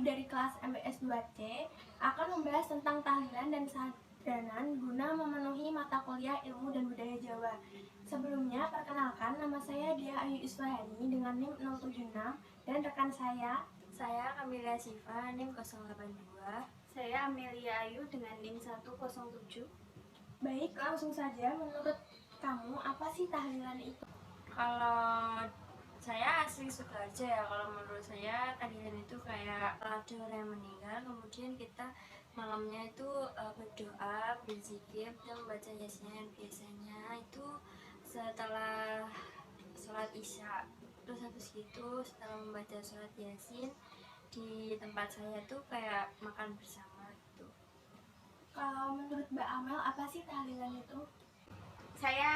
Ayu dari kelas MBS 2C akan membahas tentang tahlilan dan sadanan guna memenuhi mata kuliah Ilmu dan Budaya Jawa. Sebelumnya, perkenalkan, nama saya Dia Ayu Iswahani dengan NIM 076 dan rekan saya Kamila Siva, NIM 082. Saya Amelia Ayu dengan NIM 107. Baik, langsung saja. Menurut kamu, apa sih tahlilan itu? Kalau saya asli Sukoharjo ya, kalau menurut saya tahlilan itu kayak ada orang yang meninggal, kemudian kita malamnya itu berdoa, berzikir, dan membaca yasin. Biasanya itu setelah sholat isya. Terus habis itu setelah membaca sholat yasin, di tempat saya tuh kayak makan bersama gitu. Kalau menurut Mbak Amel, apa sih tahlilan itu? Saya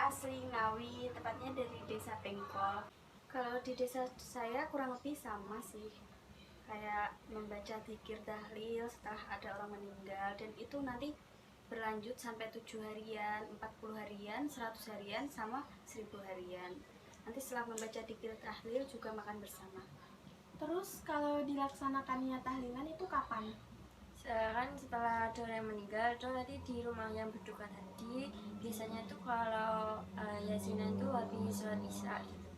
asli Ngawi, tepatnya dari desa Pengkol. Kalau di desa saya kurang lebih sama sih, kayak membaca dzikir tahlil setelah ada orang meninggal, dan itu nanti berlanjut sampai 7 harian, 40 harian, 100 harian, sama 1000 harian. Nanti setelah membaca dzikir tahlil juga makan bersama. Terus kalau dilaksanakannya tahlilan itu kapan? Kan setelah ada orang yang meninggal itu nanti di rumah yang berduka tadi biasanya tuh kalau yasinan itu habis sholat isya gitu.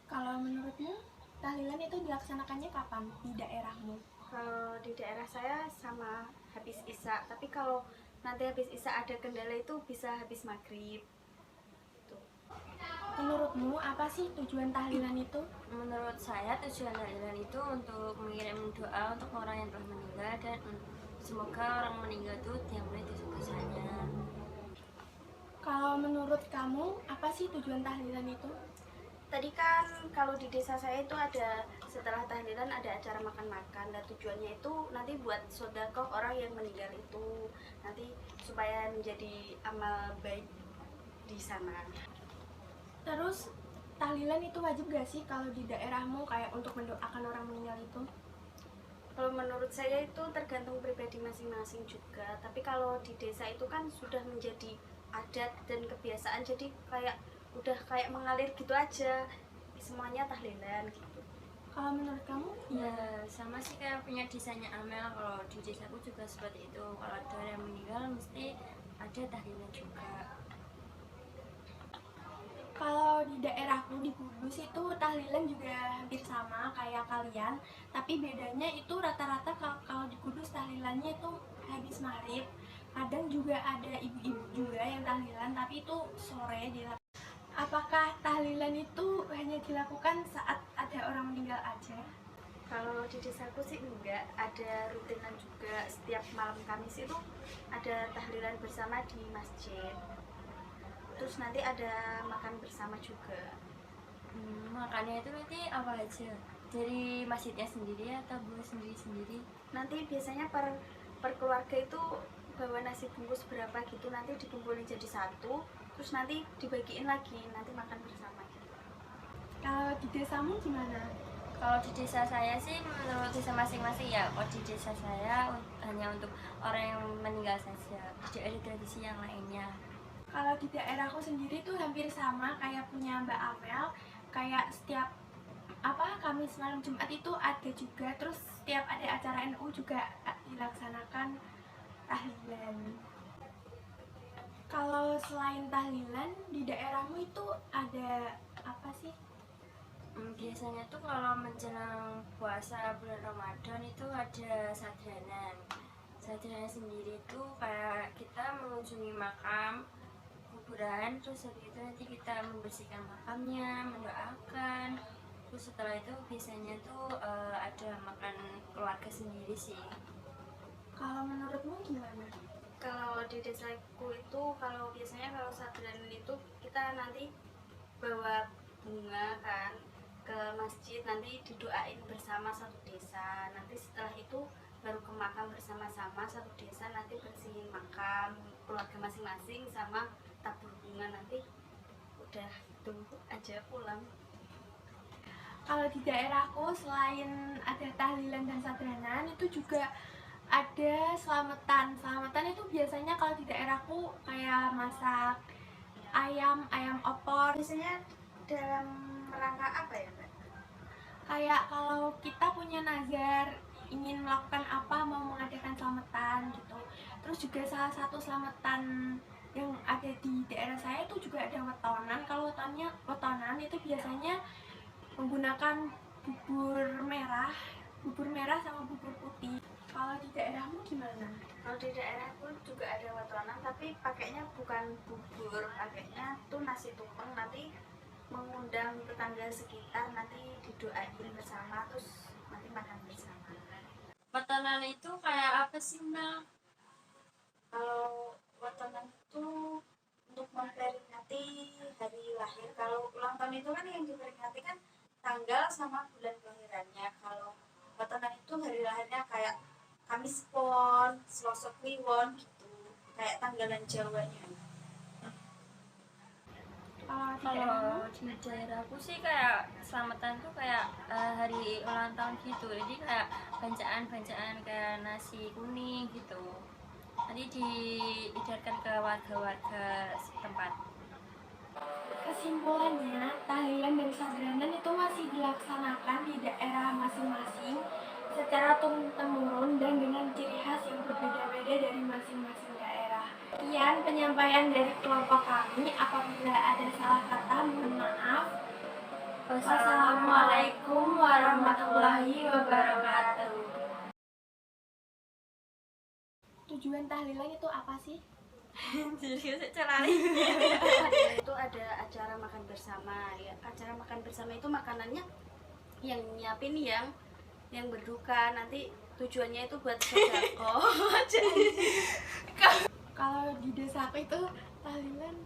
Kalau menurutmu, tahlilan itu dilaksanakannya kapan di daerahmu? Kalau di daerah saya sama habis isya, tapi kalau nanti habis isya ada kendala itu bisa habis maghrib. Menurutmu, apa sih tujuan tahlilan itu? Menurut saya tujuan tahlilan itu untuk mengirim doa untuk orang yang telah meninggal dan semoga orang meninggal itu diampuni dosa-dosanya. Kalau menurut kamu, apa sih tujuan tahlilan itu? Tadi kan kalau di desa saya itu ada, setelah tahlilan ada acara makan-makan, dan tujuannya itu nanti buat sedekah orang yang meninggal itu, nanti supaya menjadi amal baik di sana. Terus, tahlilan itu wajib gak sih kalau di daerahmu kayak untuk mendoakan orang meninggal itu? Kalau menurut saya itu tergantung pribadi masing-masing juga, tapi kalau di desa itu kan sudah menjadi adat dan kebiasaan, jadi kayak udah kayak mengalir gitu aja, semuanya tahlilan gitu. Kalau menurut kamu? Ya sama sih kayak punya desanya Amel, kalau di desaku juga seperti itu. Kalau ada orang yang meninggal mesti ada tahlilan juga. Kalau di daerahku di Kudus itu tahlilan juga hampir sama kayak kalian, tapi bedanya itu rata-rata kalau di Kudus tahlilannya itu habis maghrib. Kadang juga ada ibu-ibu juga yang tahlilan, tapi itu sore dilakukan. Apakah tahlilan itu hanya dilakukan saat ada orang meninggal aja? Kalau di desaku sih enggak, ada rutinan juga. Setiap malam Kamis itu ada tahlilan bersama di masjid. Terus nanti ada makan bersama juga. Makannya itu nanti apa aja? Dari masjidnya sendiri atau buat sendiri-sendiri? Nanti biasanya per keluarga itu bawa nasi bungkus berapa gitu, nanti dikumpulin jadi satu, terus nanti dibagiin lagi, nanti makan bersama gitu. Kalau di desamu gimana? Kalau di desa saya sih menurut desa masing-masing ya. Kalau di desa saya hanya untuk orang yang meninggal saja, tidak ada tradisi yang lainnya. Kalau di daerahku sendiri tuh hampir sama kayak punya Mbak Amel, kayak setiap Kamis malam Jumat itu ada juga, terus setiap ada acara NU juga dilaksanakan tahlilan. Kalau selain tahlilan di daerahmu itu ada apa sih? Biasanya tuh kalau menjelang puasa bulan Ramadan itu ada sadanan. Sadanan sendiri itu kayak kita mengunjungi makam kuburan, terus habis itu nanti kita membersihkan makamnya, mendoakan. Terus setelah itu biasanya tuh ada makan keluarga sendiri sih. Kalau menurutmu gimana? Kalau di desaku itu, kalau biasanya kalau sadanan itu kita nanti bawa bunga kan ke masjid, nanti didoain bersama satu desa. Nanti setelah itu baru ke makam bersama-sama satu desa, nanti bersihin makam keluarga masing-masing sama tabur bunga, nanti udah itu aja pulang. Kalau di daerahku selain ada tahlilan dan sadanan itu juga ada selamatan. Selamatan itu biasanya kalau di daerahku kayak masak ayam opor. Biasanya dalam rangka apa ya, Mbak? Kayak kalau kita punya nazar ingin melakukan apa, mau mengadakan selamatan gitu. Terus juga salah satu selamatan yang ada di daerah saya itu juga ada wetonan. Kalau wetonan itu biasanya menggunakan bubur merah sama bubur putih. Kalau di daerahmu gimana? Kalau di daerahku juga ada wetonan, tapi pakainya bukan bubur, pakainya tuh nasi tumpeng, nanti mengundang tetangga sekitar, nanti didoain bersama, terus nanti makan bersama. Wetonan itu kayak apa sih, Mel? Kalau wetonan itu untuk memperingati hari lahir. Kalau ulang tahun itu kan yang diperingati kan tanggal sama bulan kelahirannya. Kalau wetonan itu hari lahirnya kayak Kamis Pon, Selasa Kliwon gitu, kayak tanggalan Jawanya. Kalau di daerahku sih kayak selamatan tuh kayak hari ulang tahun gitu, jadi kayak bancaan kayak nasi kuning gitu, nanti diedarkan ke warga-warga setempat. Kesimpulannya, tahlilan dan sadranan itu masih dilaksanakan di daerah masing-masing secara turun-temurun dan dengan ciri khas yang berbeda-beda dari masing-masing daerah. Sekian penyampaian dari kelompok kami. Apabila ada salah kata, mohon maaf. Wassalamualaikum warahmatullahi wabarakatuh. Tujuan tahlilan itu apa sih? Itu ada acara makan bersama ya. Acara makan bersama itu makanannya yang nyiapin yang berduka, nanti tujuannya itu buat sedekah. Kalau di desaku itu tahlilan